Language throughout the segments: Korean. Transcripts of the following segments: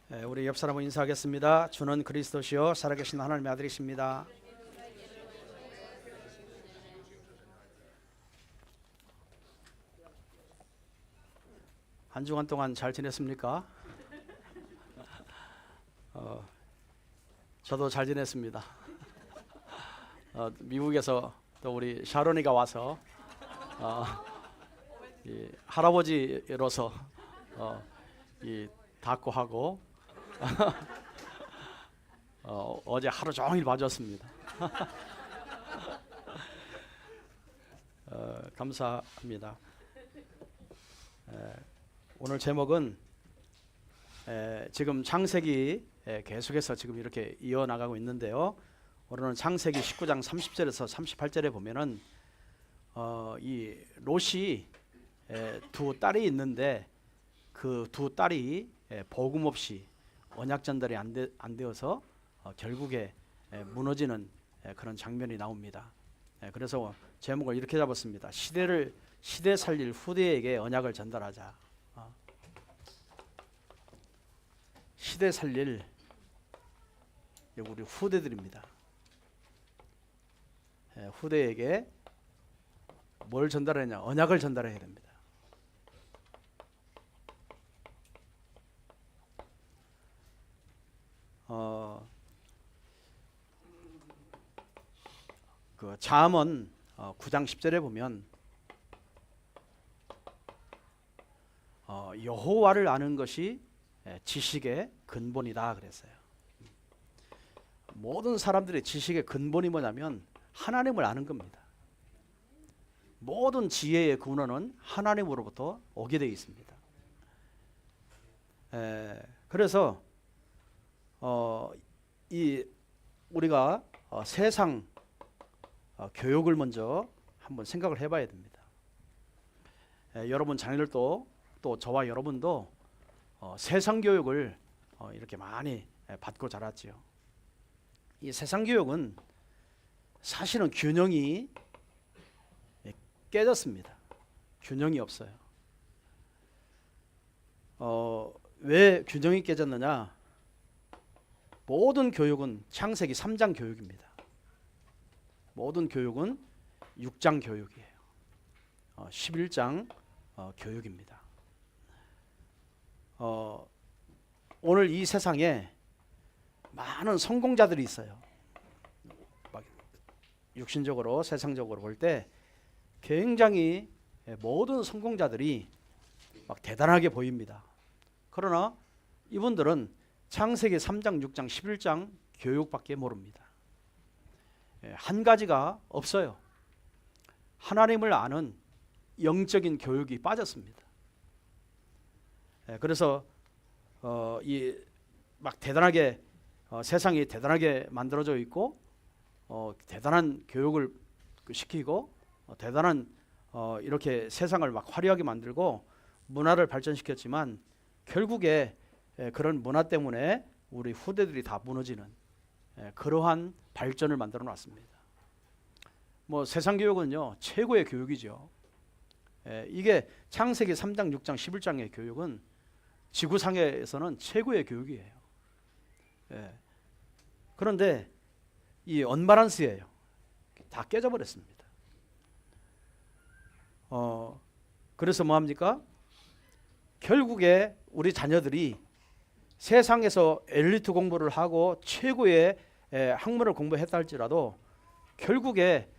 우리 옆 사람을 인사하겠습니다. 주는 그리스도시요 살아계신 하나님의 아들이십니다. 한 주간 동안 잘 지냈습니까? 저도 잘 지냈습니다. 미국에서 또 우리 샤론이가 와서 이 할아버지로서 이 닦고하고 어제 하루 종일 봐줬습니다. 감사합니다. 오늘 제목은 지금 창세기 계속해서 지금 이렇게 이어나가고 있는데요. 오늘은 창세기 19장 30절에서 38절에 보면은 이 롯이 두 딸이 있는데 그 두 딸이 복음 없이 언약 전달이 안 되어서 결국에 무너지는 그런 장면이 나옵니다. 그래서 제목을 이렇게 잡았습니다. 시대 살릴 후대에게 언약을 전달하자. 시대 살릴 우리 후대들입니다. 후대에게 뭘 전달하냐? 언약을 전달해야 됩니다. 그 잠언 9장 10절에 보면 여호와를 아는 것이 지식의 근본이다 그랬어요. 모든 사람들의 지식의 근본이 뭐냐면 하나님을 아는 겁니다. 모든 지혜의 근원은 하나님으로부터 오게 되어 있습니다. 그래서 이 우리가 세상 교육을 먼저 한번 생각을 해봐야 됩니다. 여러분 자녀들도 또 저와 여러분도 세상 교육을 이렇게 많이 받고 자랐지요. 이 세상 교육은 사실은 균형이 깨졌습니다. 균형이 없어요. 왜 균형이 깨졌느냐? 모든 교육은 창세기 3장 교육입니다. 모든 교육은 6장 교육이에요. 11장 교육입니다. 오늘 이 세상에 많은 성공자들이 있어요. 막 육신적으로 세상적으로 볼 때 굉장히 모든 성공자들이 막 대단하게 보입니다. 그러나 이분들은 창세기 3장, 6장, 11장 교육밖에 모릅니다. 한 가지가 없어요. 하나님을 아는 영적인 교육이 빠졌습니다. 그래서 이 막 대단하게 세상이 대단하게 만들어져 있고 대단한 교육을 시키고 대단한 이렇게 세상을 막 화려하게 만들고 문화를 발전시켰지만 결국에 그런 문화 때문에 우리 후대들이 다 무너지는 그러한 발전을 만들어 놨습니다. 뭐 세상 교육은요 최고의 교육이죠. 이게 창세기 3장, 6장, 11장의 교육은 지구상에서는 최고의 교육이에요. 그런데 이 언바란스예요. 다 깨져버렸습니다. 그래서 뭐합니까? 결국에 우리 자녀들이 세상에서 엘리트 공부를 하고 최고의 학문을 공부했다 할지라도 결국에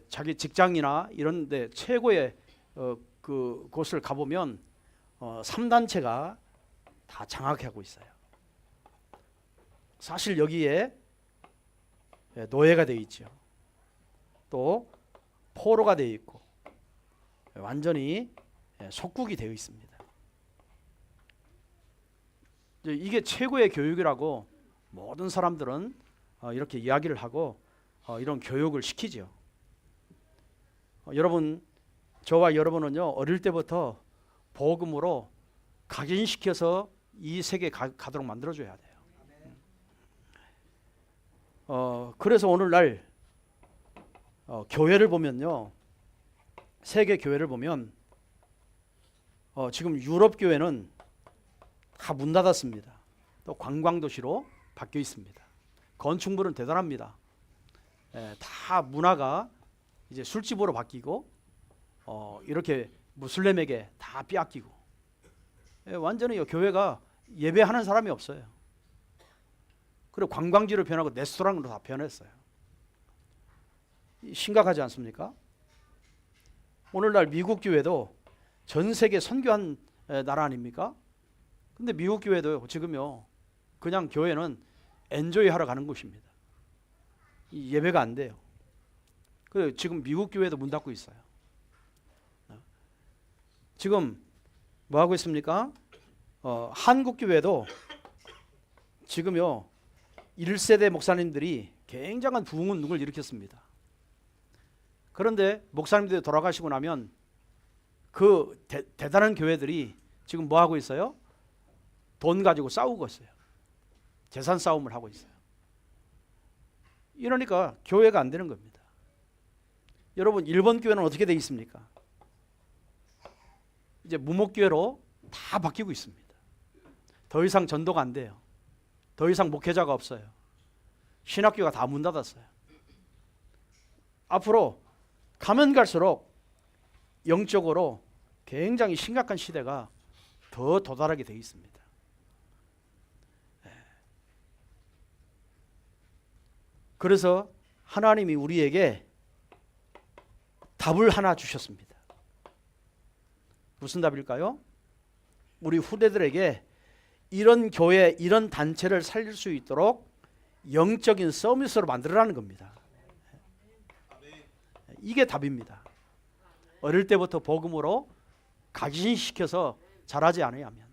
자기 직장이나 이런 데 최고의 그 곳을 가보면 3단체가 다 장악하고 있어요. 사실 여기에 노예가 되어 있죠. 또 포로가 되어 있고 완전히 속국이 되어 있습니다. 이게 최고의 교육이라고 모든 사람들은 이렇게 이야기를 하고 이런 교육을 시키죠. 여러분, 저와 여러분은요 어릴 때부터 복음으로 각인시켜서 이 세계에 가도록 만들어줘야 돼요. 그래서 오늘날 교회를 보면요, 세계 교회를 보면 지금 유럽 교회는 다 문 닫았습니다. 또 관광도시로 바뀌어 있습니다. 건축물은 대단합니다. 다 문화가 이제 술집으로 바뀌고 이렇게 무슬림에게 다 빼앗기고 완전히 교회가 예배하는 사람이 없어요. 그리고 관광지로 변하고 레스토랑으로 다 변했어요. 심각하지 않습니까? 오늘날 미국 교회도 전 세계 선교한 나라 아닙니까? 근데 미국 교회도 지금요 그냥 교회는 엔조이 하러 가는 곳입니다. 예배가 안 돼요. 그리고 지금 미국 교회도 문 닫고 있어요. 지금 뭐 하고 있습니까? 한국 교회도 지금요 1세대 목사님들이 굉장한 부흥운동을 일으켰습니다. 그런데 목사님들이 돌아가시고 나면 그 대단한 교회들이 지금 뭐 하고 있어요? 돈 가지고 싸우고 있어요. 재산 싸움을 하고 있어요. 이러니까 교회가 안 되는 겁니다. 여러분 일본 교회는 어떻게 되어 있습니까? 이제 무목교회로 다 바뀌고 있습니다. 더 이상 전도가 안 돼요. 더 이상 목회자가 없어요. 신학교가 다 문 닫았어요. 앞으로 가면 갈수록 영적으로 굉장히 심각한 시대가 더 도달하게 되어 있습니다. 그래서 하나님이 우리에게 답을 하나 주셨습니다. 무슨 답일까요? 우리 후대들에게 이런 교회, 이런 단체를 살릴 수 있도록 영적인 서비스로 만들어라는 겁니다. 이게 답입니다. 어릴 때부터 복음으로 각인시켜서 자라지 않아야 하면.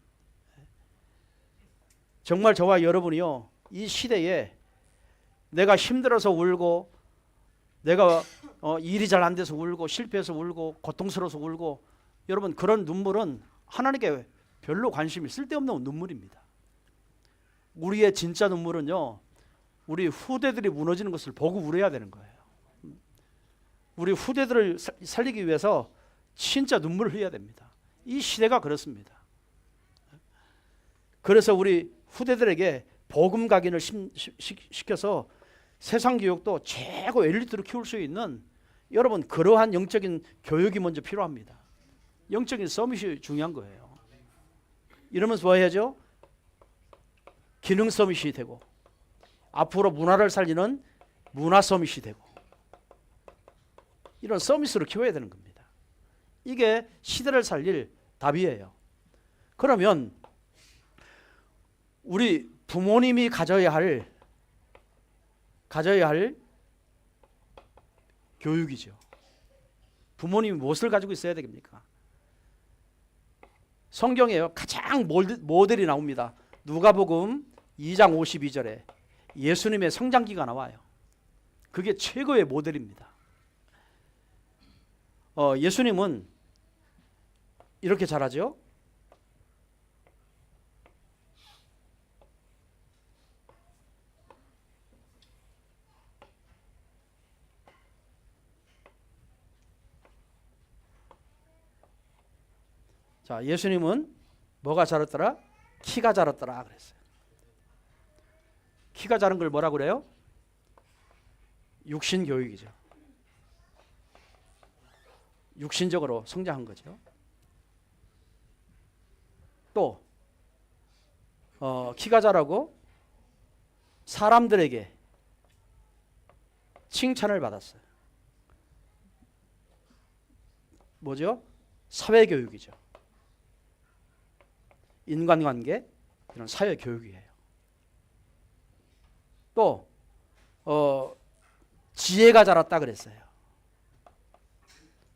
정말 저와 여러분이요 이 시대에 내가 힘들어서 울고 내가 일이 잘 안 돼서 울고 실패해서 울고 고통스러워서 울고 여러분 그런 눈물은 하나님께 별로 관심이 쓸데없는 눈물입니다. 우리의 진짜 눈물은요 우리 후대들이 무너지는 것을 보고 울어야 되는 거예요. 우리 후대들을 살리기 위해서 진짜 눈물을 흘려야 됩니다. 이 시대가 그렇습니다. 그래서 우리 후대들에게 복음 각인을 시켜서 세상 교육도 최고 엘리트로 키울 수 있는 여러분 그러한 영적인 교육이 먼저 필요합니다. 영적인 서밋이 중요한 거예요. 이러면서 뭐 해야죠? 기능 서밋이 되고 앞으로 문화를 살리는 문화 서밋이 되고 이런 서밋으로 키워야 되는 겁니다. 이게 시대를 살릴 답이에요. 그러면 우리 부모님이 가져야 할 교육이죠. 부모님이 무엇을 가지고 있어야 됩니까? 성경에 가장 모델이 나옵니다. 누가복음 2장 52절에 예수님의 성장기가 나와요. 그게 최고의 모델입니다. 예수님은 이렇게 잘하죠. 자, 예수님은 뭐가 자랐더라? 키가 자랐더라 그랬어요. 키가 자른 걸 뭐라고 그래요? 육신 교육이죠. 육신적으로 성장한 거죠. 또 키가 자라고 사람들에게 칭찬을 받았어요. 뭐죠? 사회교육이죠. 인간관계 이런 사회교육이에요. 또 지혜가 자랐다 그랬어요.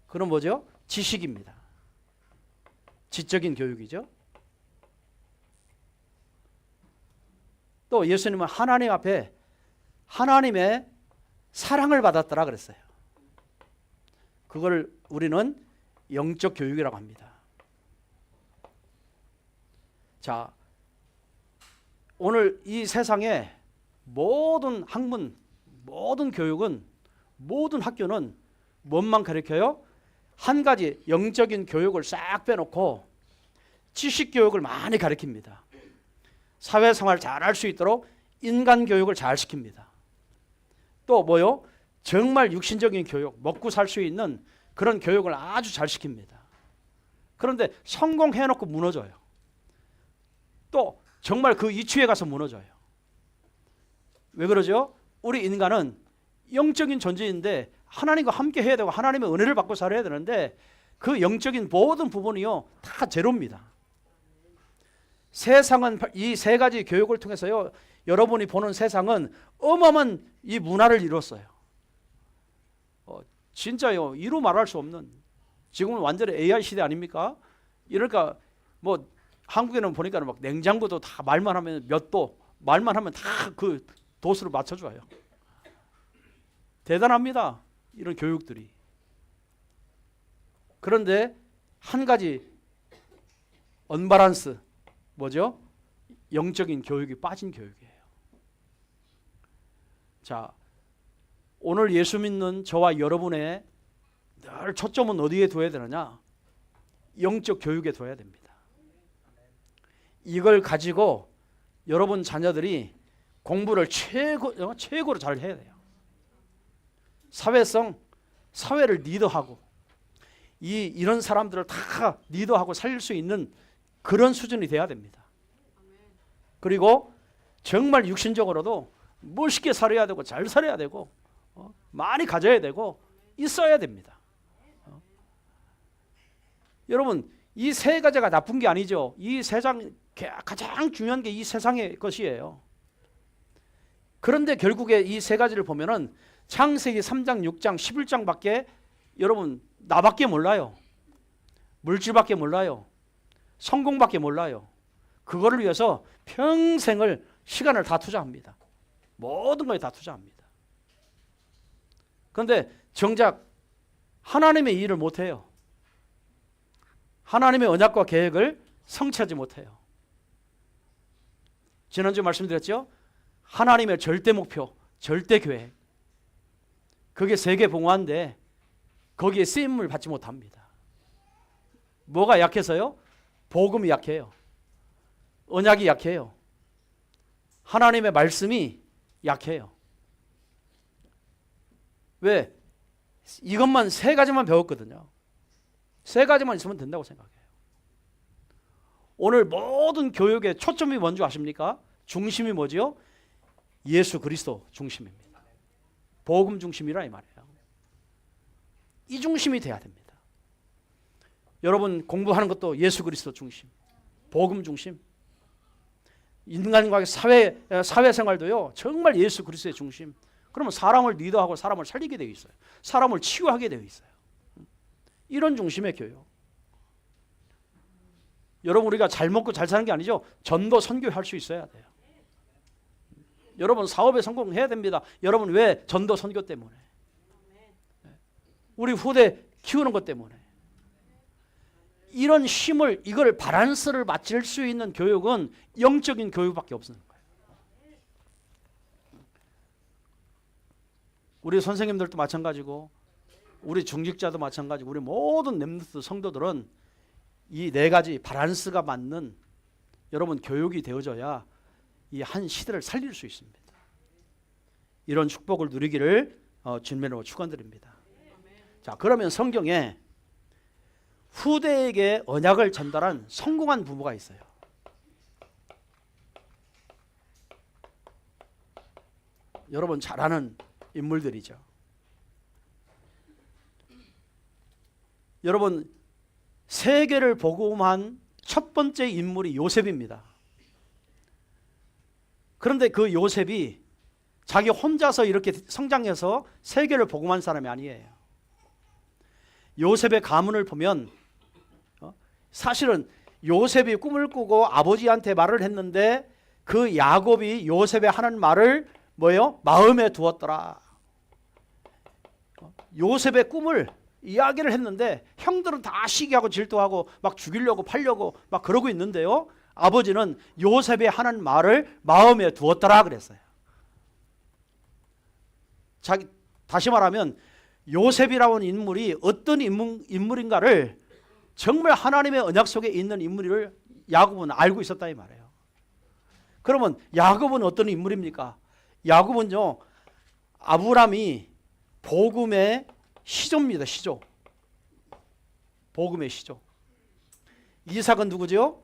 그럼 뭐죠? 지식입니다. 지적인 교육이죠. 또 예수님은 하나님 앞에 하나님의 사랑을 받았더라 그랬어요. 그걸 우리는 영적 교육이라고 합니다. 자, 오늘 이 세상의 모든 학문, 모든 교육은, 모든 학교는 뭔만 가르쳐요? 한 가지 영적인 교육을 싹 빼놓고 지식 교육을 많이 가르칩니다. 사회생활 잘 할 수 있도록 인간 교육을 잘 시킵니다. 또 뭐요? 정말 육신적인 교육, 먹고 살 수 있는 그런 교육을 아주 잘 시킵니다. 그런데 성공해놓고 무너져요. 또 정말 그 이치에 가서 무너져요. 왜 그러죠? 우리 인간은 영적인 존재인데 하나님과 함께 해야 되고 하나님의 은혜를 받고 살아야 되는데 그 영적인 모든 부분이요 다 제로입니다. 세상은 이 세 가지 교육을 통해서요 여러분이 보는 세상은 어마어마한 이 문화를 이뤘어요. 진짜요 이루 말할 수 없는, 지금은 완전히 AI 시대 아닙니까? 이러니까 뭐 한국에는 보니까 막 냉장고도 다 말만 하면 몇 도, 말만 하면 다 그 도수로 맞춰줘요. 대단합니다. 이런 교육들이. 그런데 한 가지 언밸런스, 뭐죠? 영적인 교육이 빠진 교육이에요. 자, 오늘 예수 믿는 저와 여러분의 늘 초점은 어디에 둬야 되느냐? 영적 교육에 둬야 됩니다. 이걸 가지고 여러분 자녀들이 공부를 최고로 잘 해야 돼요. 사회성, 사회를 리더하고 이런 사람들을 다 리더하고 살릴 수 있는 그런 수준이 돼야 됩니다. 그리고 정말 육신적으로도 멋있게 살아야 되고 잘 살아야 되고 많이 가져야 되고 있어야 됩니다. 여러분 이 세 가지가 나쁜 게 아니죠. 이 세상 가장 중요한 게 이 세상의 것이에요. 그런데 결국에 이 세 가지를 보면은 창세기 3장, 6장, 11장밖에 여러분 나밖에 몰라요. 물질밖에 몰라요. 성공밖에 몰라요. 그거를 위해서 평생을 시간을 다 투자합니다. 모든 거에 다 투자합니다. 그런데 정작 하나님의 일을 못해요. 하나님의 언약과 계획을 성취하지 못해요. 지난주 말씀드렸죠? 하나님의 절대 목표, 절대 계획, 그게 세계봉화인데 거기에 쓰임을 받지 못합니다. 뭐가 약해서요? 복음이 약해요. 언약이 약해요. 하나님의 말씀이 약해요. 왜? 이것만 세 가지만 배웠거든요. 세 가지만 있으면 된다고 생각해요. 오늘 모든 교육의 초점이 뭔지 아십니까? 중심이 뭐지요? 예수 그리스도 중심입니다. 복음 중심이라 이 말이에요. 이 중심이 돼야 됩니다. 여러분 공부하는 것도 예수 그리스도 중심, 복음 중심. 인간과의 사회생활도요 정말 예수 그리스도의 중심. 그러면 사람을 리더하고 사람을 살리게 되어 있어요. 사람을 치유하게 되어 있어요. 이런 중심의 교육. 여러분 우리가 잘 먹고 잘 사는 게 아니죠. 전도 선교할 수 있어야 돼요. 여러분 사업에 성공해야 됩니다. 여러분 왜? 전도 선교 때문에. 우리 후대 키우는 것 때문에. 이런 힘을, 이걸 바란스를 맞출 수 있는 교육은 영적인 교육밖에 없는 거예요. 우리 선생님들도 마찬가지고 우리 중직자도 마찬가지고 우리 모든 렘넌트 성도들은 이 네 가지 바란스가 맞는 여러분 교육이 되어져야 이 한 시대를 살릴 수 있습니다. 이런 축복을 누리기를 주님으로 축원드립니다. 자, 그러면 성경에 후대에게 언약을 전달한 성공한 부부가 있어요. 여러분 잘 아는 인물들이죠. 여러분 세계를 복음한 첫 번째 인물이 요셉입니다. 그런데 그 요셉이 자기 혼자서 이렇게 성장해서 세계를 복음한 사람이 아니에요. 요셉의 가문을 보면 사실은 요셉이 꿈을 꾸고 아버지한테 말을 했는데 그 야곱이 요셉의 하는 말을 뭐예요? 마음에 두었더라. 요셉의 꿈을 이야기를 했는데 형들은 다 시기하고 질투하고 막 죽이려고 팔려고 막 그러고 있는데요. 아버지는 요셉의 하는 말을 마음에 두었더라 그랬어요. 다시 말하면 요셉이라는 인물이 어떤 인물인가를 정말 하나님의 언약 속에 있는 인물을 야곱은 알고 있었다 이 말이에요. 그러면 야곱은 어떤 인물입니까? 야곱은요, 아브라함이 복음의 시조입니다. 시조. 복음의 시조. 이삭은 누구죠?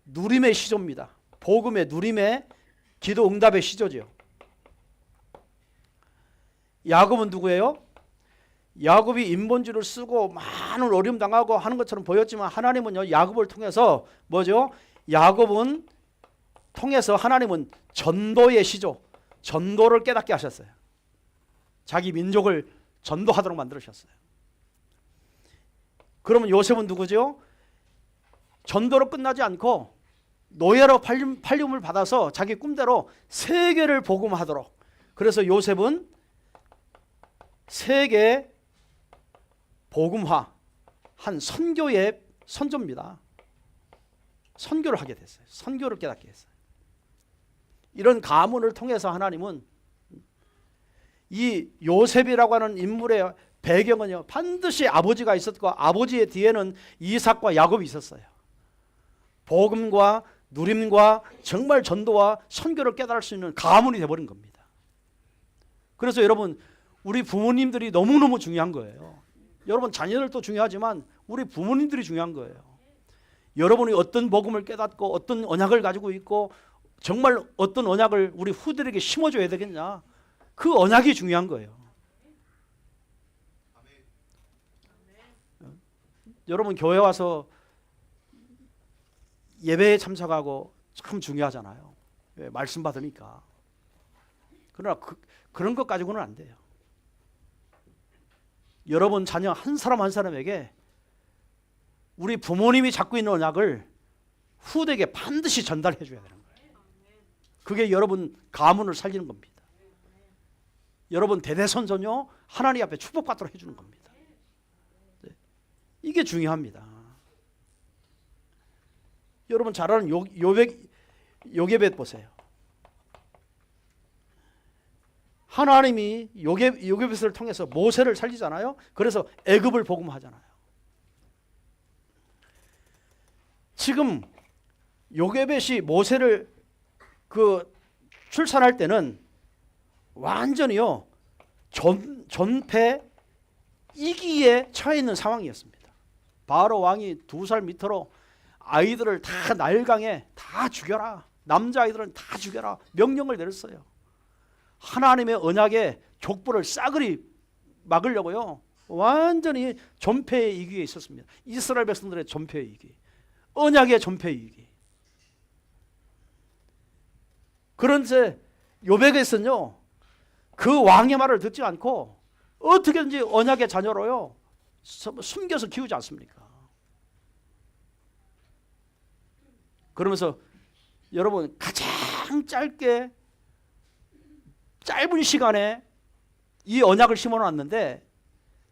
누림의 시조입니다. 복음의 누림의 기도 응답의 시조죠. 야곱은 누구예요? 야곱이 인본주의를 쓰고 많은 어려움 당하고 하는 것처럼 보였지만 하나님은요, 야곱을 통해서 뭐죠? 야곱은 통해서 하나님은 전도의 시조, 전도를 깨닫게 하셨어요. 자기 민족을 전도하도록 만들으셨어요. 그러면 요셉은 누구죠? 전도로 끝나지 않고 노예로 팔림을 받아서 자기 꿈대로 세계를 복음하도록. 그래서 요셉은 세계 복음화 한 선교의 선조입니다. 선교를 하게 됐어요. 선교를 깨닫게 했어요. 이런 가문을 통해서 하나님은 이 요셉이라고 하는 인물의 배경은요, 반드시 아버지가 있었고 아버지의 뒤에는 이삭과 야곱이 있었어요. 복음과 누림과 정말 전도와 선교를 깨달을 수 있는 가문이 되어버린 겁니다. 그래서 여러분, 우리 부모님들이 너무너무 중요한 거예요. 여러분 자녀들도 중요하지만 우리 부모님들이 중요한 거예요. 여러분이 어떤 복음을 깨닫고 어떤 언약을 가지고 있고 정말 어떤 언약을 우리 후대에게 심어줘야 되겠냐, 그 언약이 중요한 거예요. 여러분 교회 와서 예배에 참석하고 참 중요하잖아요. 말씀 받으니까. 그러나 그런 것 가지고는 안 돼요. 여러분 자녀 한 사람 한 사람에게 우리 부모님이 갖고 있는 언약을 후대에게 반드시 전달해 줘야 되는 거예요. 그게 여러분 가문을 살리는 겁니다. 여러분 대대손손요 하나님 앞에 축복받도록 해주는 겁니다. 이게 중요합니다. 여러분 잘 아는 요게벳 보세요. 하나님이 요게벳을 통해서 모세를 살리잖아요. 그래서 애굽을 복음하잖아요. 지금 요게벳이 모세를 출산할 때는 완전히요 전패 이기에 처해 있는 상황이었습니다. 바로 왕이 2살 밑으로 아이들을 다 나일강에 다 죽여라, 남자아이들은 다 죽여라 명령을 내렸어요. 하나님의 언약의 족보를 싸그리 막으려고요 완전히 전패의 위기에 있었습니다. 이스라엘 백성들의 전패의 위기, 언약의 전패의 위기. 그런데 요백에서는요 그 왕의 말을 듣지 않고 어떻게든지 언약의 자녀로요 숨겨서 키우지 않습니까? 그러면서 여러분 가장 짧은 시간에 이 언약을 심어놨는데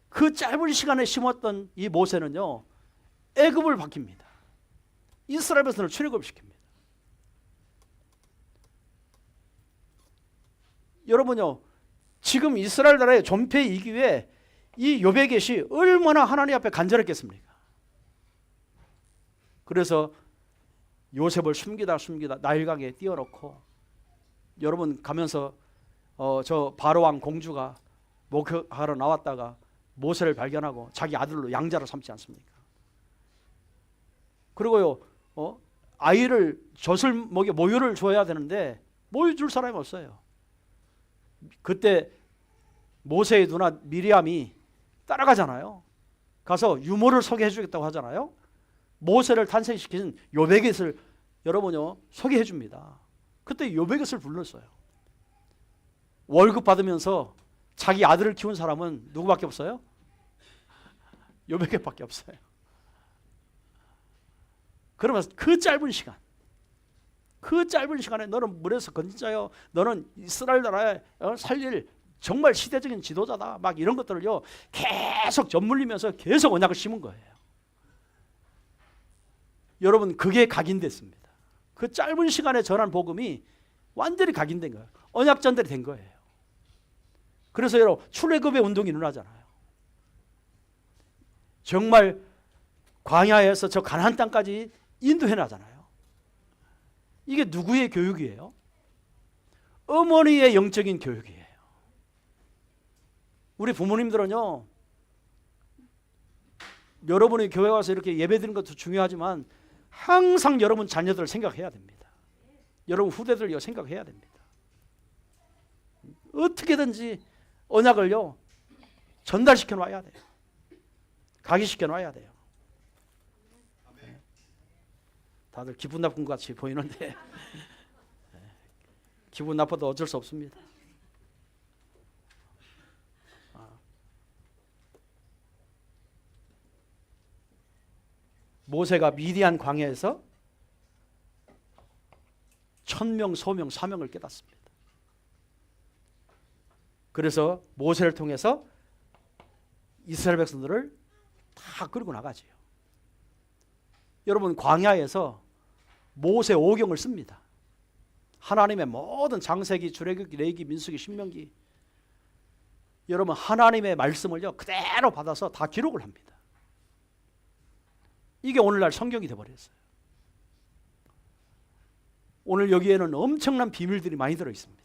그 짧은 시간에 심었던 이 모세는요 애굽을 바뀝니다. 이스라엘 백성을 출애굽시킵니다. 여러분요 지금 이스라엘 나라의 전패 이기에 이 요베겟이 얼마나 하나님 앞에 간절했겠습니까? 그래서 요셉을 숨기다 나일강에 띄워놓고, 여러분 가면서 저 바로왕 공주가 목욕하러 나왔다가 모세를 발견하고 자기 아들로 양자로 삼지 않습니까? 그리고요 아이를 젖을 먹여 모유를 줘야 되는데 모유 줄 사람이 없어요. 그때 모세의 누나 미리암이 따라가잖아요. 가서 유모를 소개해 주겠다고 하잖아요. 모세를 탄생시킨 요베겟을 여러분요 소개해 줍니다. 그때 요베겟을 불렀어요. 월급 받으면서 자기 아들을 키운 사람은 누구밖에 없어요? 요베겟밖에 없어요. 그러면서 그 짧은 시간에 너는 물에서 건진 자요, 너는 이스라엘 나라에 살릴 정말 시대적인 지도자다, 막 이런 것들을요 계속 젖물리면서 계속 언약을 심은 거예요. 여러분 그게 각인됐습니다. 그 짧은 시간에 전한 복음이 완전히 각인된 거예요. 언약 전달이 된 거예요. 그래서 여러분 출애굽의 운동이 일어나잖아요. 정말 광야에서 저 가나안 땅까지 인도해 나잖아요. 이게 누구의 교육이에요? 어머니의 영적인 교육이에요. 우리 부모님들은요, 여러분이 교회 와서 이렇게 예배드리는 것도 중요하지만 항상 여러분 자녀들을 생각해야 됩니다. 여러분 후대들을 생각해야 됩니다. 어떻게든지 언약을요 전달시켜 놔야 돼요. 각인시켜 놔야 돼요. 다들 기분 나쁜 것 같이 보이는데 기분 나빠도 어쩔 수 없습니다. 모세가 미디안 광야에서 1000명 소명 사명을 깨닫습니다. 그래서 모세를 통해서 이스라엘 백성들을 다 끌고 나가지요. 여러분 광야에서 모세 오경을 씁니다. 하나님의 모든 창세기, 출애굽기, 레위기, 민수기, 신명기, 여러분 하나님의 말씀을요 그대로 받아서 다 기록을 합니다. 이게 오늘날 성경이 되어버렸어요. 오늘 여기에는 엄청난 비밀들이 많이 들어 있습니다.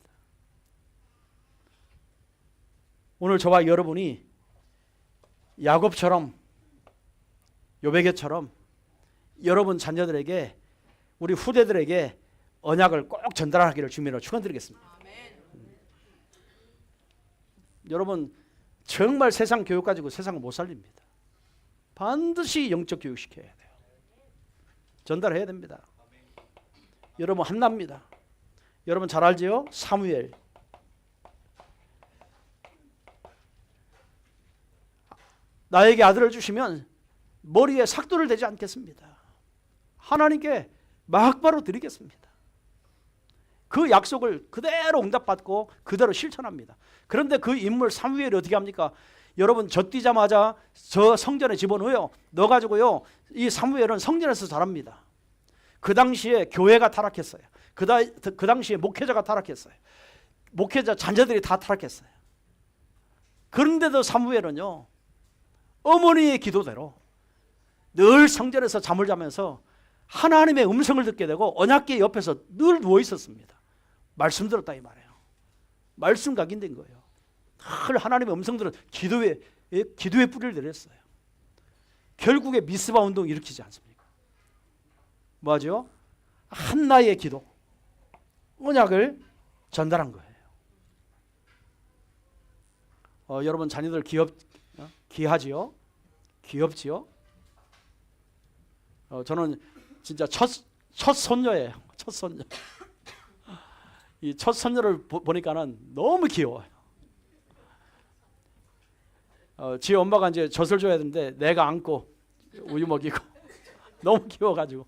오늘 저와 여러분이 야곱처럼 요베개처럼 여러분 자녀들에게 우리 후대들에게 언약을 꼭 전달하기를 주님으로 축원드리겠습니다. 여러분 정말 세상 교육 가지고 세상을 못 살립니다. 반드시 영적 교육 시켜야 돼요. 전달해야 됩니다. 여러분 한나입니다. 여러분 잘 알지요? 사무엘. 나에게 아들을 주시면 머리에 삭도를 대지 않겠습니다. 하나님께 막바로 드리겠습니다. 그 약속을 그대로 응답받고 그대로 실천합니다. 그런데 그 인물 사무엘이 어떻게 합니까? 여러분 저 뛰자마자 저 성전에 집어넣어요. 넣어가지고요. 이 사무엘은 성전에서 자랍니다. 그 당시에 교회가 타락했어요. 그 당시에 목회자가 타락했어요. 목회자 자녀들이 다 타락했어요. 그런데도 사무엘은요. 어머니의 기도대로 늘 성전에서 잠을 자면서 하나님의 음성을 듣게 되고 언약궤 옆에서 늘 누워 있었습니다. 말씀 들었다 이 말이에요. 말씀 각인된 거예요. 늘 하나님의 음성 들어 기도에 뿌리를 내렸어요. 결국에 미스바 운동 일으키지 않습니까? 뭐죠? 한나의 기도, 언약을 전달한 거예요. 여러분 자녀들 귀하지요? 귀엽지요? 저는 진짜 첫 손녀예요. 첫 손녀. 이 첫 손녀를 보니까는 너무 귀여워요. 지 엄마가 이제 젖을 줘야 되는데 내가 안고 우유 먹이고 너무 귀여워가지고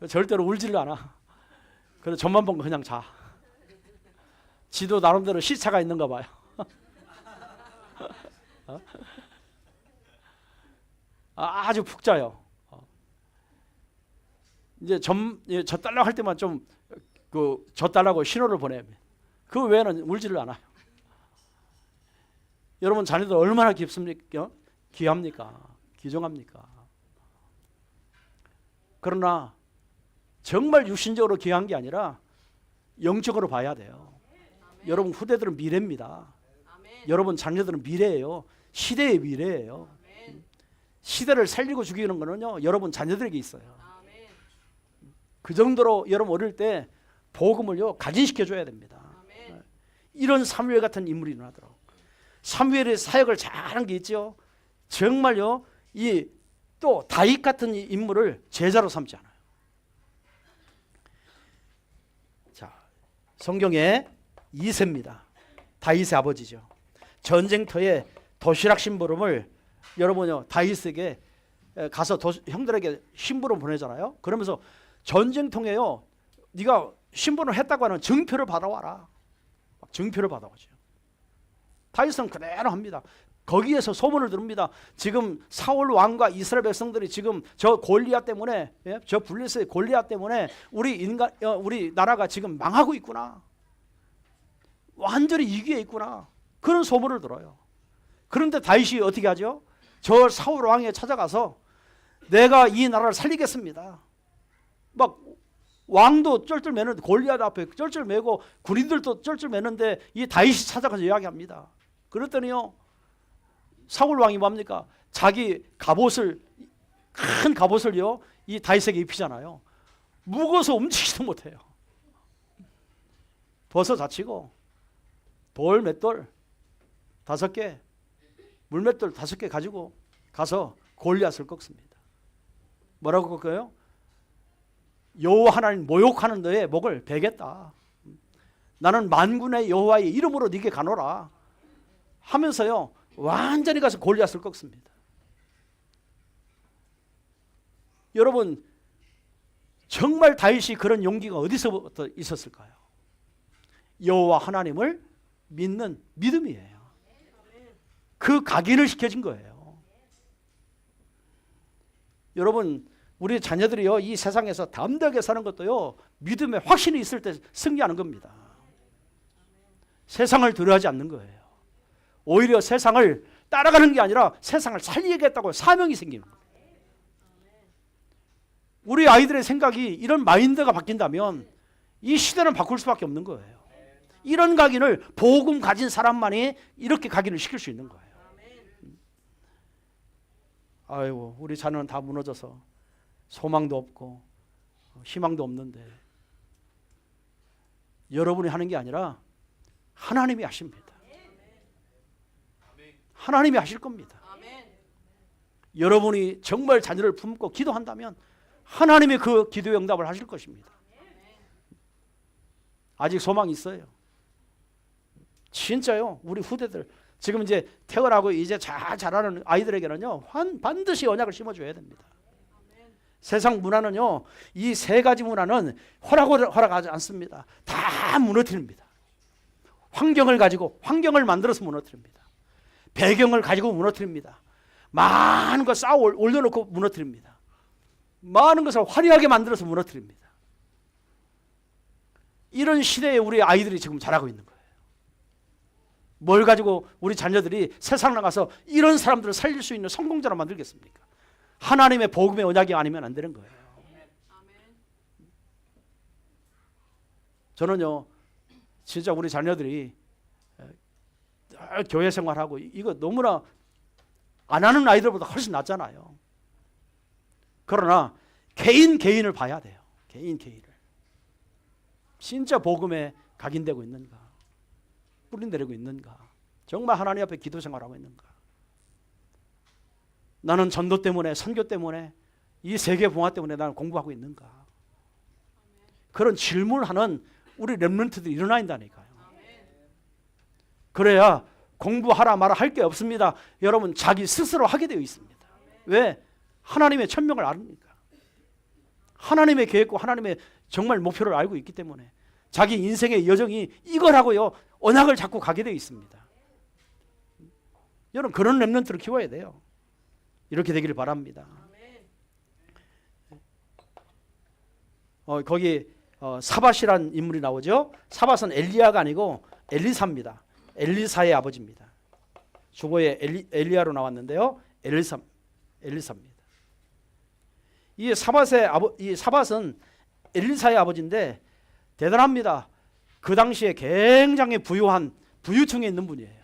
절대로 울지를 않아. 그래서 젖만 보면 그냥 자. 지도 나름대로 시차가 있는가 봐요. 아주 푹 자요. 이제 젖 달라고 할 때만 좀 젖 달라고 신호를 보내요. 그 외에는 울지를 않아요. 여러분 자녀들 얼마나 깊습니까? 귀합니까? 귀중합니까? 그러나 정말 육신적으로 귀한 게 아니라 영적으로 봐야 돼요. 여러분 후대들은 미래입니다. 여러분 자녀들은 미래예요. 시대의 미래예요. 시대를 살리고 죽이는 거는요 여러분 자녀들에게 있어요. 그 정도로 여러분 어릴 때 복음을요 각인시켜 줘야 됩니다. 이런 사무엘 같은 인물이 일어나더라고요. 사무엘의 사역을 잘한 게 있죠. 정말요 이 또 다윗 같은 인물을 제자로 삼지 않아요. 자, 성경에 이새입니다. 다윗의 아버지죠. 전쟁터에 도시락 심부름을 여러분요 다윗에게 가서 형들에게 심부름 보내잖아요. 그러면서 전쟁통에요 네가 심부름 했다고 하는 증표를 받아와라. 증표를 받아오죠. 다윗은 그대로 합니다. 거기에서 소문을 들읍니다. 지금 사울 왕과 이스라엘 백성들이 지금 저 골리앗 때문에 저 블레셋의 골리앗 때문에 우리 나라가 지금 망하고 있구나. 완전히 위기에 있구나. 그런 소문을 들어요. 그런데 다윗이 어떻게 하죠? 저 사울 왕에 찾아가서 내가 이 나라를 살리겠습니다. 막 왕도 쩔쩔 매는데 골리앗 앞에 쩔쩔 매고 군인들도 쩔쩔 매는데 이 다윗이 찾아가서 이야기합니다. 그랬더니요 사울 왕이 뭡니까? 자기 갑옷을 큰 갑옷을요 이 다윗에게 입히잖아요. 무거워서 움직이지도 못해요. 벗어 자치고 돌 맷돌 5개, 물 맷돌 5개 가지고 가서 골리앗을 꺾습니다. 뭐라고 꺾어요? 여호와 하나님 모욕하는 너의 목을 베겠다. 나는 만군의 여호와의 이름으로 네게 가노라 하면서요 완전히 가서 골리앗을 꺾습니다. 여러분 정말 다윗이 그런 용기가 어디서부터 있었을까요? 여호와 하나님을 믿는 믿음이에요. 그 각인을 시켜준 거예요. 여러분 우리 자녀들이요 이 세상에서 담대하게 사는 것도요 믿음에 확신이 있을 때 승리하는 겁니다. 세상을 두려워하지 않는 거예요. 오히려 세상을 따라가는 게 아니라 세상을 살리겠다고 사명이 생기는 겁니다. 우리 아이들의 생각이 이런 마인드가 바뀐다면 이 시대는 바꿀 수밖에 없는 거예요. 이런 각인을 복음 가진 사람만이 이렇게 각인을 시킬 수 있는 거예요. 아이고 우리 자녀는 다 무너져서 소망도 없고 희망도 없는데 여러분이 하는 게 아니라 하나님이 하십니다. 하나님이 하실 겁니다. 여러분이 정말 자녀를 품고 기도한다면 하나님이 그 기도의 응답을 하실 것입니다. 아직 소망이 있어요. 진짜요. 우리 후대들 지금 이제 태어나고 이제 잘 자라는 아이들에게는요 반드시 언약을 심어줘야 됩니다. 세상 문화는요 이 3가지 문화는 허락하지 않습니다. 다 무너뜨립니다. 환경을 가지고 환경을 만들어서 무너뜨립니다. 배경을 가지고 무너뜨립니다. 많은 거 쌓아 올려놓고 무너뜨립니다. 많은 것을 화려하게 만들어서 무너뜨립니다. 이런 시대에 우리 아이들이 지금 자라고 있는 거예요. 뭘 가지고 우리 자녀들이 세상 나가서 이런 사람들을 살릴 수 있는 성공자로 만들겠습니까? 하나님의 복음의 언약이 아니면 안 되는 거예요. 저는요 진짜 우리 자녀들이 교회 생활하고 이거 너무나 안 하는 아이들보다 훨씬 낫잖아요. 그러나 개인을 봐야 돼요. 개인을. 진짜 복음에 각인되고 있는가? 뿌리 내리고 있는가? 정말 하나님 앞에 기도 생활하고 있는가? 나는 전도 때문에 선교 때문에 이 세계 봉화 때문에 나는 공부하고 있는가? 그런 질문하는 우리 렘넌트들이 일어나야 한다니까요. 그래야 공부하라 마라 할 게 없습니다. 여러분 자기 스스로 하게 되어 있습니다. 왜? 하나님의 천명을 아닙니까? 하나님의 계획과 하나님의 정말 목표를 알고 있기 때문에 자기 인생의 여정이 이거라고요 언약을 잡고 가게 되어 있습니다. 여러분 그런 렘넌트를 키워야 돼요. 이렇게 되기를 바랍니다. 거기 사밧이라는 인물이 나오죠. 사밧은 엘리야가 아니고 엘리사입니다. 엘리사의 아버지입니다. 주보에 엘리야로 나왔는데요. 엘리사입니다. 이 사밧은 엘리사의 아버지인데 대단합니다. 그 당시에 굉장히 부유한 부유층에 있는 분이에요.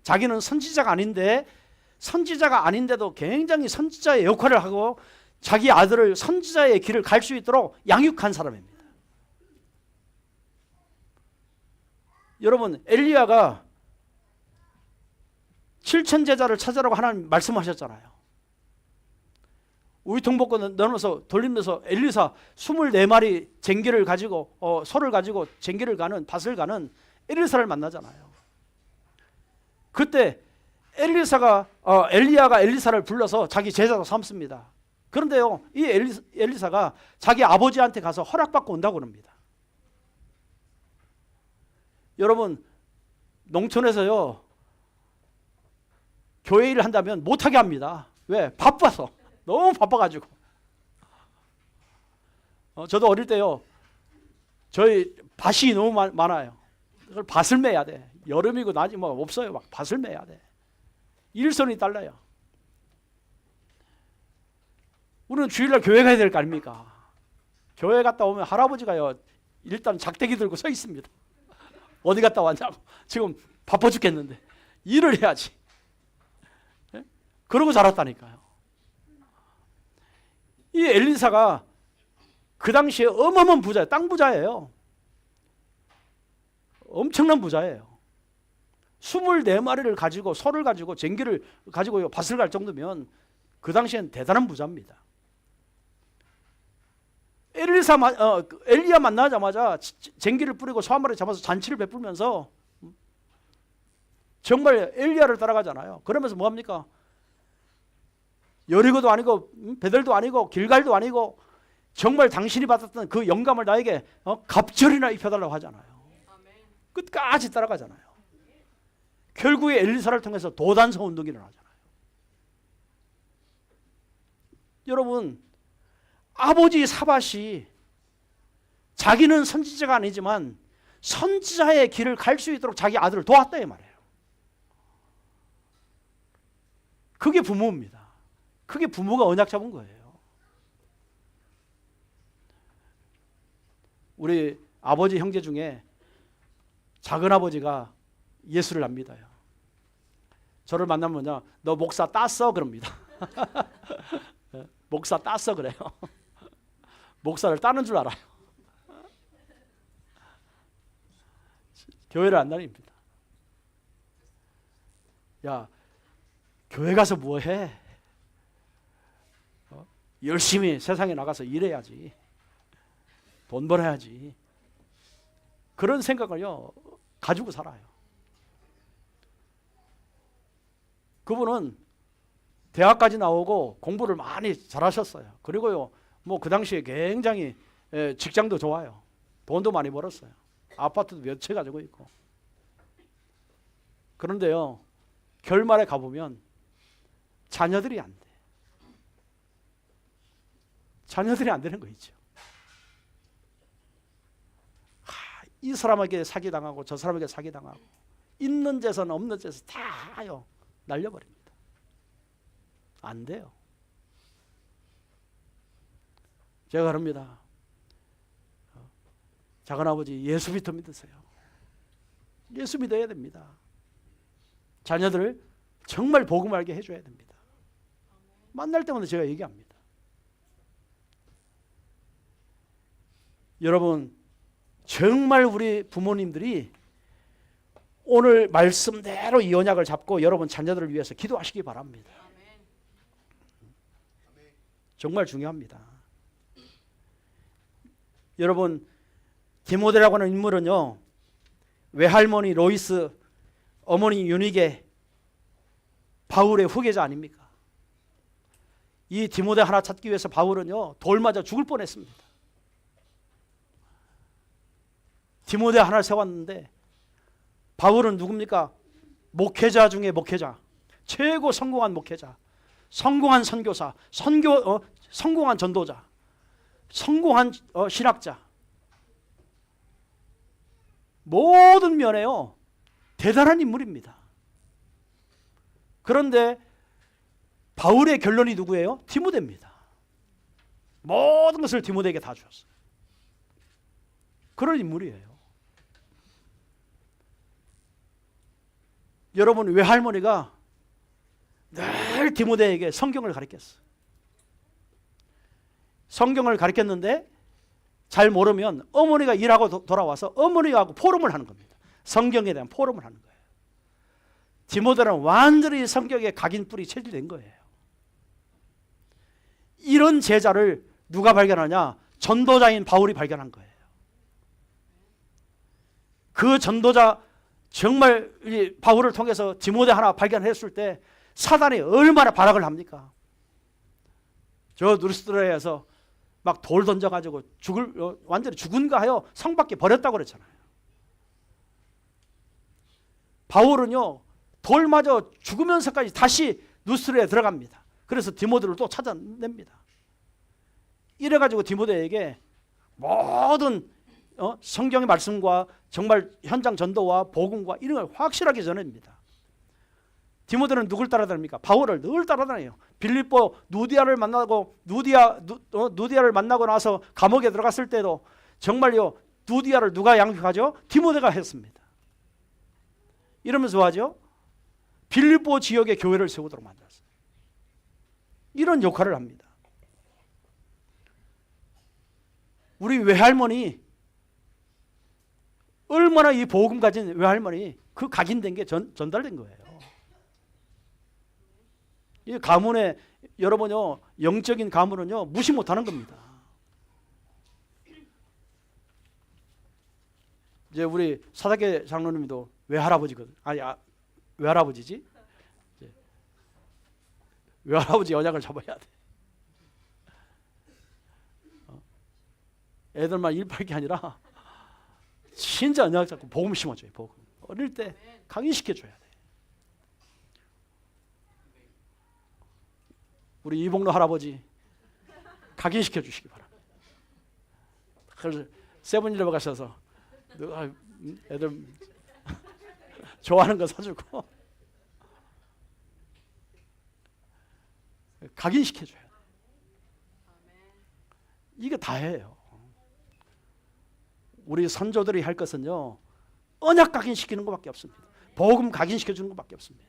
자기는 선지자가 아닌데도 굉장히 선지자의 역할을 하고 자기 아들을 선지자의 길을 갈 수 있도록 양육한 사람입니다. 여러분 엘리야가 7천 제자를 찾으라고 하나님 말씀하셨잖아요. 우유통복권 넣어서 돌리면서 엘리사 24마리 쟁기를 가지고 소를 가지고 쟁기를 가는 밭을 가는 엘리사를 만나잖아요. 그때 엘리야가 엘리사를 불러서 자기 제자로 삼습니다. 그런데요 이 엘리사가 자기 아버지한테 가서 허락받고 온다고 합니다. 여러분 농촌에서요 교회 일을 한다면 못하게 합니다. 왜? 바빠서. 너무 바빠가지고. 저도 어릴 때요 저희 밭이 너무 많아요. 그걸 밭을 매야 돼. 여름이고 낮이 뭐 없어요. 막 밭을 매야 돼. 일손이 달라요. 우리는 주일날 교회 가야 될 거 아닙니까? 교회 갔다 오면 할아버지가요 일단 작대기 들고 서 있습니다. 어디 갔다 왔냐고. 지금 바빠 죽겠는데 일을 해야지. 예? 그러고 자랐다니까요. 이 엘리사가 그 당시에 어마어마한 부자예요. 땅 부자예요. 엄청난 부자예요. 24마리를 가지고 소를 가지고 쟁기를 가지고 밭을 갈 정도면 그 당시엔 대단한 부자입니다. 엘리야 만나자마자 쟁기를 뿌리고 소 한 마리 잡아서 잔치를 베풀면서 정말 엘리야를 따라가잖아요. 그러면서 뭐합니까? 여리고도 아니고 베델도 아니고 길갈도 아니고 정말 당신이 받았던 그 영감을 나에게 갑절이나 입혀달라고 하잖아요. 끝까지 따라가잖아요. 결국에 엘리사를 통해서 도단성 운동이 일어나잖아요. 여러분, 아버지 사밧이 자기는 선지자가 아니지만 선지자의 길을 갈 수 있도록 자기 아들을 도왔다 이 말이에요. 그게 부모입니다. 그게 부모가 언약 잡은 거예요. 우리 아버지 형제 중에 작은 아버지가 예수를 안 믿어요. 저를 만나면 뭐냐, 너 목사 땄어? 그럽니다. 목사 땄어 그래요. 목사를 따는 줄 알아요. 교회를 안 다닙니다. 야, 교회 가서 뭐 해? 열심히 세상에 나가서 일해야지. 돈 벌어야지. 그런 생각을요 가지고 살아요. 그분은 대학까지 나오고 공부를 많이 잘하셨어요. 그리고요 뭐 그 당시에 굉장히 직장도 좋아요. 돈도 많이 벌었어요. 아파트도 몇 채 가지고 있고. 그런데요 결말에 가보면 자녀들이 안 돼. 자녀들이 안 되는 거 있죠. 이 사람에게 사기당하고 저 사람에게 사기당하고 있는 재산 없는 재산 다요 날려버립니다. 안 돼요. 제가 그럽니다. 작은아버지 예수 믿어 믿으세요. 예수 믿어야 됩니다. 자녀들을 정말 복음 알게 해줘야 됩니다. 만날 때마다 제가 얘기합니다. 여러분 정말 우리 부모님들이 오늘 말씀대로 이 언약을 잡고 여러분 자녀들을 위해서 기도하시기 바랍니다. 정말 중요합니다. 여러분 디모데라고 하는 인물은요 외할머니 로이스, 어머니 유니게 바울의 후계자 아닙니까? 이 디모데 하나 찾기 위해서 바울은요 돌 맞아 죽을 뻔했습니다. 디모데 하나를 세웠는데 바울은 누굽니까? 목회자 중에 목회자, 최고 성공한 목회자, 성공한 선교사, 성공한 전도자, 성공한 신학자, 모든 면에요 대단한 인물입니다. 그런데 바울의 결론이 누구예요? 디모데입니다. 모든 것을 디모데에게 다 주었어요. 그런 인물이에요. 여러분 외할머니가 늘 디모데에게 성경을 가르쳤어요. 성경을 가르쳤는데 잘 모르면 어머니가 일하고 돌아와서 어머니하고 포럼을 하는 겁니다. 성경에 대한 포럼을 하는 거예요. 디모데는 완전히 성경에 각인 뿌리 체질된 거예요. 이런 제자를 누가 발견하냐? 전도자인 바울이 발견한 거예요. 그 전도자 정말 바울을 통해서 디모데 하나 발견했을 때 사단이 얼마나 발악을 합니까? 저 누르스드라에서 막 돌 던져가지고 완전히 죽은가 하여 성 밖에 버렸다고 그랬잖아요. 바울은요 돌 맞아 죽으면서까지 다시 누스드라에 들어갑니다. 그래서 디모데를 또 찾아냅니다. 이래가지고 디모데에게 모든 성경의 말씀과 정말 현장 전도와 복음과 이런 걸 확실하게 전합니다. 디모데는 누굴 따라다닙니까? 바울을 늘 따라다녀요. 빌립보 누디아를 만나고 누디아를 만나고 나서 감옥에 들어갔을 때도 정말요 누디아를 누가 양육하죠? 디모데가 했습니다. 이러면서 뭐하죠? 빌립보 지역의 교회를 세우도록 만들었어요. 이런 역할을 합니다. 우리 외할머니 얼마나 이 복음 가진 외할머니 그 각인된 게 전달된 거예요. 이 가문의 여러분요 영적인 가문은요 무시 못하는 겁니다. 이제 우리 사사계 장로님도 외할아버지거든. 외할아버지지? 외할아버지 언약을 잡아야 돼. 애들만 일팔 게 아니라 진짜 언약 잡고 복음 심어줘요. 복음. 어릴 때 강의시켜줘야 돼. 우리 이봉로 할아버지 각인시켜 주시기 바랍니다. 그래서 세븐일레븐 가셔서 애들 좋아하는 거 사주고 각인시켜줘야 돼. 이게 다예요. 우리 선조들이 할 것은요 언약 각인시키는 것밖에 없습니다. 복음 각인시켜주는 것밖에 없습니다.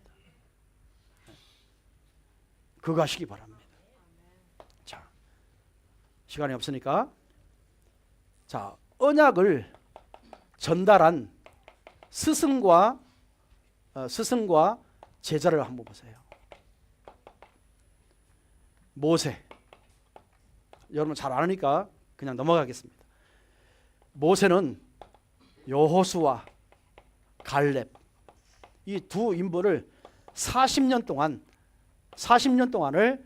그거 하시기 바랍니다. 자, 시간이 없으니까 자 언약을 전달한 스승과 제자를 한번 보세요. 모세, 여러분 잘 아니까 그냥 넘어가겠습니다. 모세는 여호수아, 갈렙 이 두 인물을 40년 동안을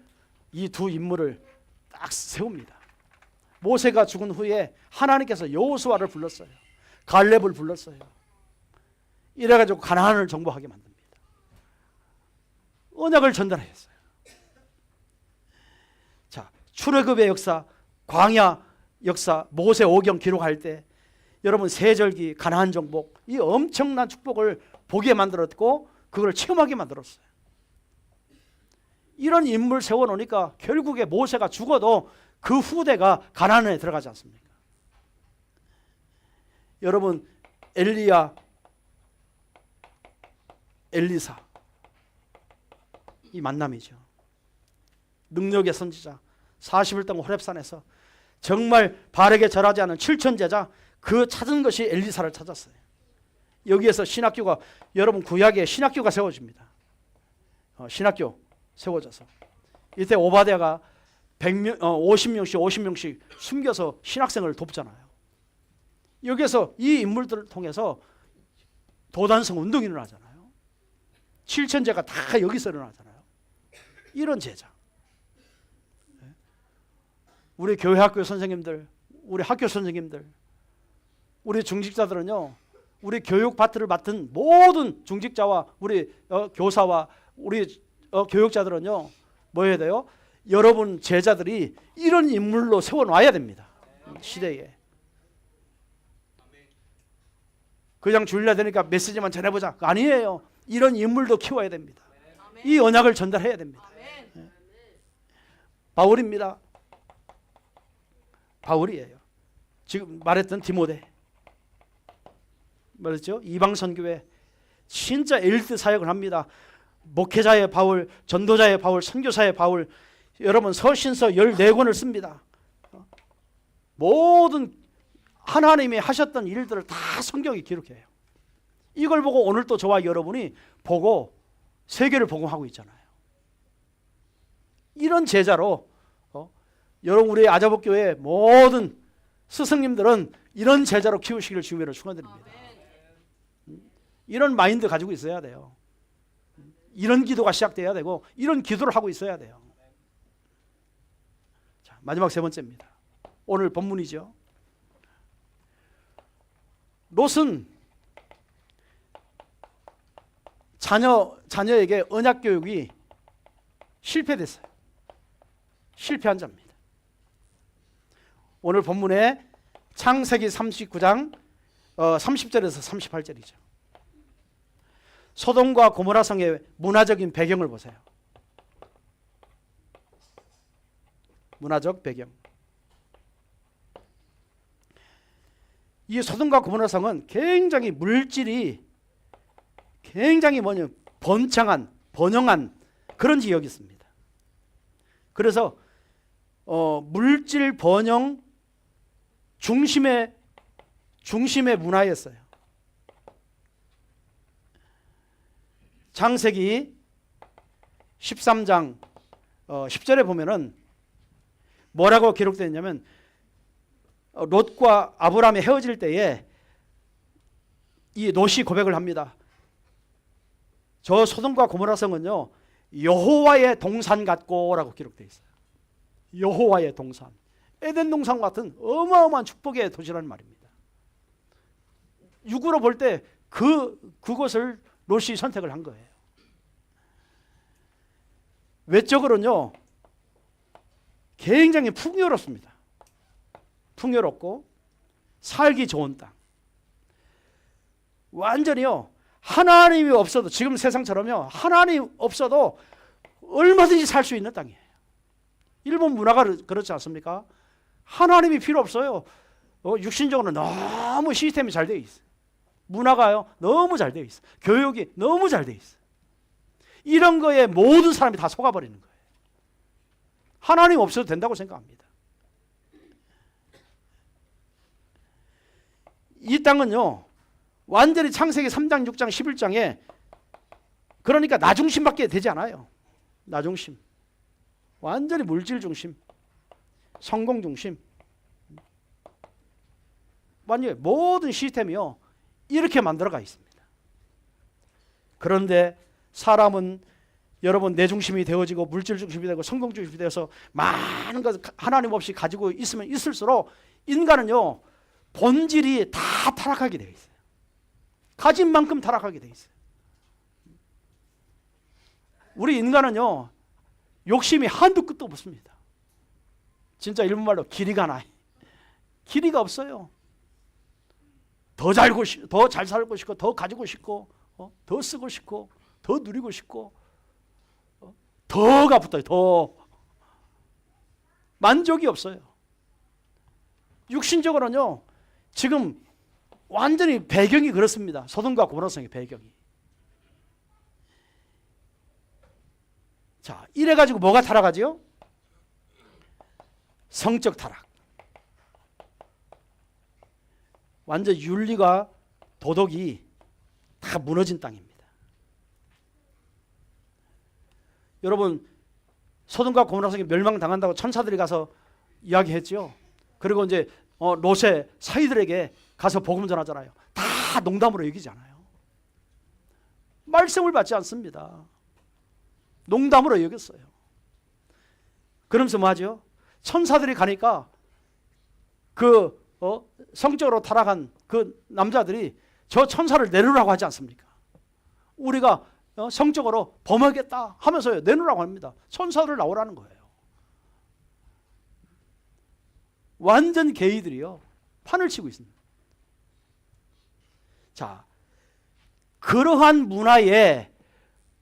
이 두 인물을 딱 세웁니다. 모세가 죽은 후에 하나님께서 여호수아를 불렀어요. 갈렙을 불렀어요. 이래가지고 가나안을 정복하게 만듭니다. 언약을 전달했어요. 자, 출애굽의 역사, 광야 역사, 모세 오경 기록할 때 여러분 세절기, 가나안 정복 이 엄청난 축복을 보게 만들었고 그걸 체험하게 만들었어요. 이런 인물 세워놓으니까 결국에 모세가 죽어도 그 후대가 가나안에 들어가지 않습니까? 여러분 엘리야, 엘리사 이 만남이죠. 능력의 선지자 40일 동안 호렙산에서 정말 바르게 절하지 않은 7천 제자 그 찾은 것이 엘리사를 찾았어요. 여기에서 신학교가 여러분 구약에 신학교가 세워집니다. 신학교 세워져서 이때 오바댜가 50명씩 숨겨서 신학생을 돕잖아요. 여기에서 이 인물들을 통해서 도단성 운동이 일어나잖아요. 7천제가 다 여기서 일어나잖아요. 이런 제자. 우리 교회 학교 선생님들, 우리 학교 선생님들, 우리 중직자들은요, 우리 교육 파트를 맡은 모든 중직자와 우리 교사와 우리 교육자들은요, 뭐 해야 돼요? 여러분 제자들이 이런 인물로 세워놔야 됩니다. 시대에. 그냥 주일날 되니까 메시지만 전해보자. 아니에요. 이런 인물도 키워야 됩니다. 이 언약을 전달해야 됩니다. 바울입니다. 바울이에요. 지금 말했던 디모데. 말했죠? 이방선교회 진짜 엘리트 사역을 합니다. 목회자의 바울, 전도자의 바울, 선교사의 바울. 여러분 서신서 14권을 씁니다. 모든 하나님이 하셨던 일들을 다 성경에 기록해요. 이걸 보고 오늘 또 저와 여러분이 보고 세계를 복음하고 있잖아요. 이런 제자로 여러분 우리 아자복교회 모든 스승님들은 이런 제자로 키우시기를 주님으로 축원드립니다. 이런 마인드 가지고 있어야 돼요. 이런 기도가 시작돼야 되고 이런 기도를 하고 있어야 돼요. 자, 마지막 세 번째입니다. 오늘 본문이죠. 롯은 자녀에게 언약 교육이 실패됐어요. 실패한 자입니다. 오늘 본문에 창세기 39장 30절에서 38절이죠. 소돔과 고모라 성의 문화적인 배경을 보세요. 문화적 배경. 이 소돔과 고모라성은 굉장히 물질이 굉장히 번영한 그런 지역이었습니다. 그래서 물질 번영 중심의 문화였어요. 창세기 13장 10절에 보면은 뭐라고 기록되어 있냐면 롯과 아브라함이 헤어질 때에 이 롯이 고백을 합니다. 저 소돔과 고모라 성은요 여호와의 동산 같고라고 기록되어 있어요. 여호와의 동산, 에덴 동산 같은 어마어마한 축복의 도시라는 말입니다. 육으로 볼 때 그곳을 롯이 선택을 한 거예요. 외적으로는요 굉장히 풍요롭습니다. 풍요롭고 살기 좋은 땅. 완전히요 하나님이 없어도, 지금 세상처럼요 하나님 없어도 얼마든지 살 수 있는 땅이에요. 일본 문화가 그렇지 않습니까? 하나님이 필요 없어요. 육신적으로 너무 시스템이 잘 되어 있어요. 문화가요 너무 잘 되어 있어요. 교육이 너무 잘 되어 있어요. 이런 거에 모든 사람이 다 속아버리는 거예요. 하나님 없어도 된다고 생각합니다. 이 땅은요 완전히 창세기 3장, 6장, 11장에 그러니까 나 중심밖에 되지 않아요. 나 중심. 완전히 물질 중심, 성공 중심. 완전히 모든 시스템이요 이렇게 만들어가 있습니다. 그런데 사람은 여러분 내 중심이 되어지고 물질 중심이 되고 성공 중심이 되어서 많은 것 하나님 없이 가지고 있으면 있을수록 인간은요 본질이 다 타락하게 되어 있어요. 가진 만큼 타락하게 되어 있어요. 우리 인간은요 욕심이 한두 끝도 없습니다. 진짜 일본말로 길이가 나요. 길이가 없어요. 더 잘 살고 싶고 더 가지고 싶고 더 쓰고 싶고 더 누리고 싶고 더가 붙어요. 더 만족이 없어요. 육신적으로는요 지금 완전히 배경이 그렇습니다. 소돔과 고모라성의 배경이. 자, 이래가지고 뭐가 타락하지요? 성적 타락. 완전 윤리가 도덕이 다 무너진 땅입니다. 여러분 소돔과 고모라성이 멸망당한다고 천사들이 가서 이야기했죠. 그리고 이제 롯의 사이들에게 가서 복음 전하잖아요. 다 농담으로 여기잖아요. 말씀을 받지 않습니다. 농담으로 여겼어요. 그러면서 뭐하죠? 천사들이 가니까 성적으로 타락한 그 남자들이 저 천사를 내놓으라고 하지 않습니까? 우리가 성적으로 범하겠다 하면서요 내놓으라고 합니다. 천사를 나오라는 거예요. 완전 게이들이요 판을 치고 있습니다. 자, 그러한 문화에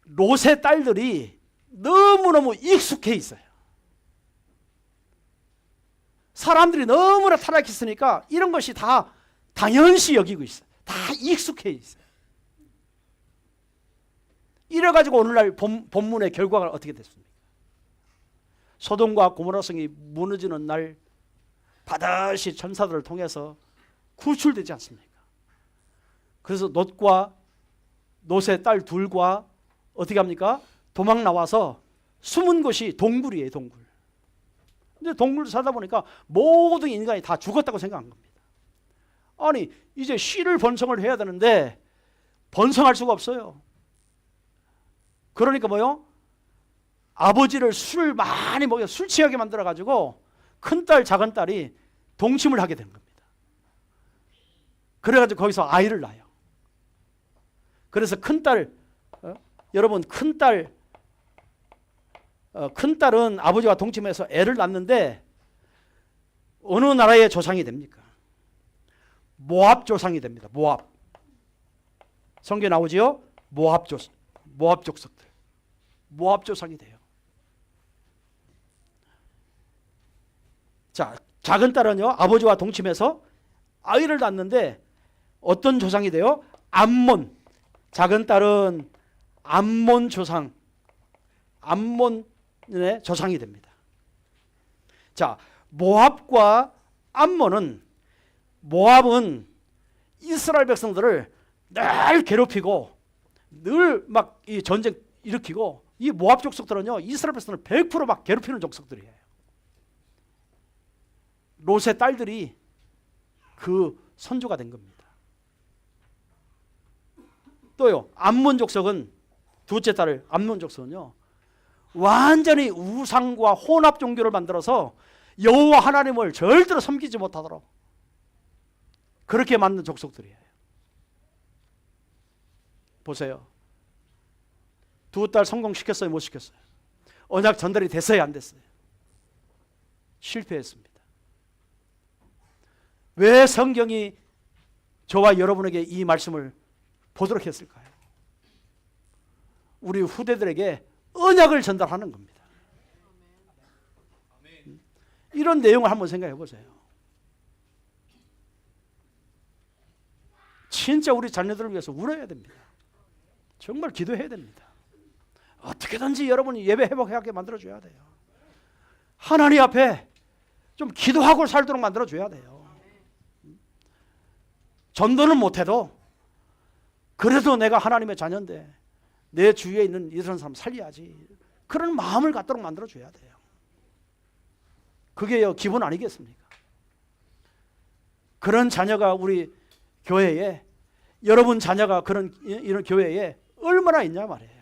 롯의 딸들이 너무너무 익숙해 있어요. 사람들이 너무나 타락했으니까 이런 것이 다 당연시 여기고 있어요. 다 익숙해 있어요. 이래가지고 오늘날 본문의 결과가 어떻게 됐습니까? 소돔과 고모라성이 무너지는 날 반드시 천사들을 통해서 구출되지 않습니까? 그래서 롯의 딸 둘과 어떻게 합니까? 도망 나와서 숨은 곳이 동굴이에요. 동굴. 근데 동굴 살다 보니까 모든 인간이 다 죽었다고 생각한 겁니다. 아니 이제 씨를 번성을 해야 되는데 번성할 수가 없어요. 그러니까 뭐요? 아버지를 술을 많이 먹여 술 취하게 만들어 가지고 큰딸 작은딸이 동침을 하게 된 겁니다. 그래가지고 거기서 아이를 낳아요. 그래서 큰딸 여러분 큰딸은 아버지와 동침해서 애를 낳는데 어느 나라의 조상이 됩니까? 모압 조상이 됩니다. 모압. 성경에 나오지요? 모압 족속들. 모압 조상이 돼요. 자, 작은 딸은요 아버지와 동침해서 아이를 낳는데 어떤 조상이 돼요? 암몬. 작은 딸은 암몬 조상, 암몬의 조상이 됩니다. 자, 모압과 암몬은, 모압은 이스라엘 백성들을 늘 괴롭히고 늘 막 이 전쟁 일으키고, 이 모압 족속들은요 이스라엘 백성을 100%막 괴롭히는 족속들이에요. 롯의 딸들이 그 선조가 된 겁니다. 또요, 암몬 족속은, 둘째 딸을 암몬 족속은요 완전히 우상과 혼합 종교를 만들어서 여호와 하나님을 절대로 섬기지 못하도록 그렇게 만든 족속들이에요. 보세요. 두 딸 성공시켰어요, 못 시켰어요? 언약 전달이 됐어요, 안 됐어요? 실패했습니다. 왜 성경이 저와 여러분에게 이 말씀을 보도록 했을까요? 우리 후대들에게 언약을 전달하는 겁니다. 이런 내용을 한번 생각해 보세요. 진짜 우리 자녀들을 위해서 울어야 됩니다. 정말 기도해야 됩니다. 어떻게든지 여러분이 예배 회복하게 만들어줘야 돼요. 하나님 앞에 좀 기도하고 살도록 만들어줘야 돼요. 전도는 못해도 그래도 내가 하나님의 자녀인데 내 주위에 있는 이런 사람 살려야지, 그런 마음을 갖도록 만들어줘야 돼요. 그게 기본 아니겠습니까? 그런 자녀가 우리 교회에, 여러분 자녀가 그런 이런 교회에 얼마나 있냐 말이에요.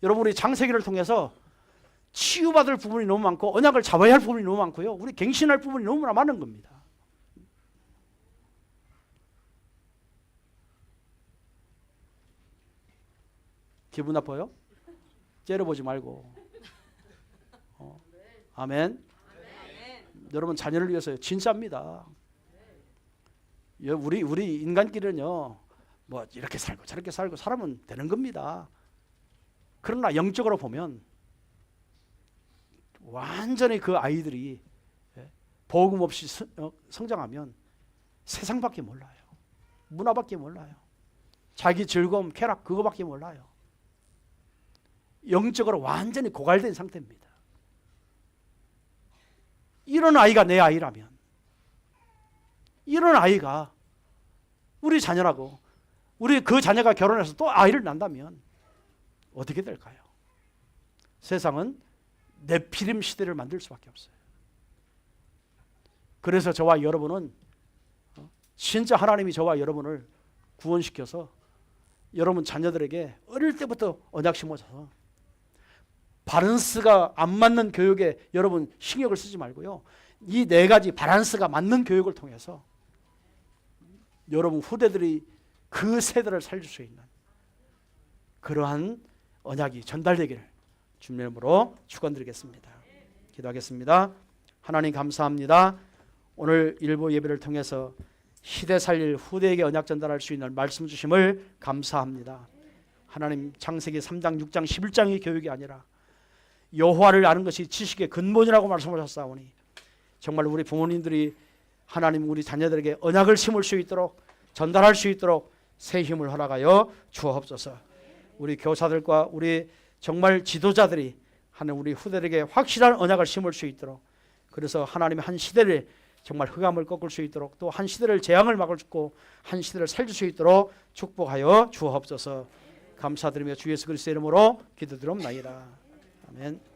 여러분, 우리 창세기를 통해서 치유받을 부분이 너무 많고 언약을 잡아야 할 부분이 너무 많고요, 우리 갱신할 부분이 너무나 많은 겁니다. 기분 나빠요? 째려보지 말고. 아멘. 여러분 자녀를 위해서요, 진짜입니다. 우리 인간끼리는요 뭐 이렇게 살고 저렇게 살고 살아면 되는 겁니다. 그러나 영적으로 보면 완전히 그 아이들이 복음 없이 성장하면 세상밖에 몰라요. 문화밖에 몰라요. 자기 즐거움, 쾌락 그거밖에 몰라요. 영적으로 완전히 고갈된 상태입니다. 이런 아이가 내 아이라면, 이런 아이가 우리 자녀라고, 우리 그 자녀가 결혼해서 또 아이를 낳는다면 어떻게 될까요? 세상은 네피림 시대를 만들 수밖에 없어요. 그래서 저와 여러분은 진짜 하나님이 저와 여러분을 구원시켜서 여러분 자녀들에게 어릴 때부터 언약 심어줘서, 밸런스가 안 맞는 교육에 여러분 신경을 쓰지 말고요, 이 네 가지 밸런스가 맞는 교육을 통해서 여러분 후대들이 그 세대를 살릴 수 있는 그러한 언약이 전달되기를 주님의 이름으로 축원드리겠습니다. 기도하겠습니다. 하나님 감사합니다. 오늘 일부 예배를 통해서 시대 살릴 후대에게 언약 전달할 수 있는 말씀 주심을 감사합니다. 하나님, 창세기 3장, 6장, 11장의 교육이 아니라 여호와를 아는 것이 지식의 근본이라고 말씀하셨사오니, 정말 우리 부모님들이 하나님 우리 자녀들에게 언약을 심을 수 있도록, 전달할 수 있도록 새 힘을 허락하여 주옵소서. 우리 교사들과 우리 정말 지도자들이 하나님 우리 후대에게 확실한 언약을 심을 수 있도록, 그래서 하나님의 한 시대를 정말 흑암을 꺾을 수 있도록, 또 한 시대를 재앙을 막을 수 있고 한 시대를 살릴 수 있도록 축복하여 주옵소서. 감사드리며 주 예수 그리스도의 이름으로 기도드리옵나이다. 아멘.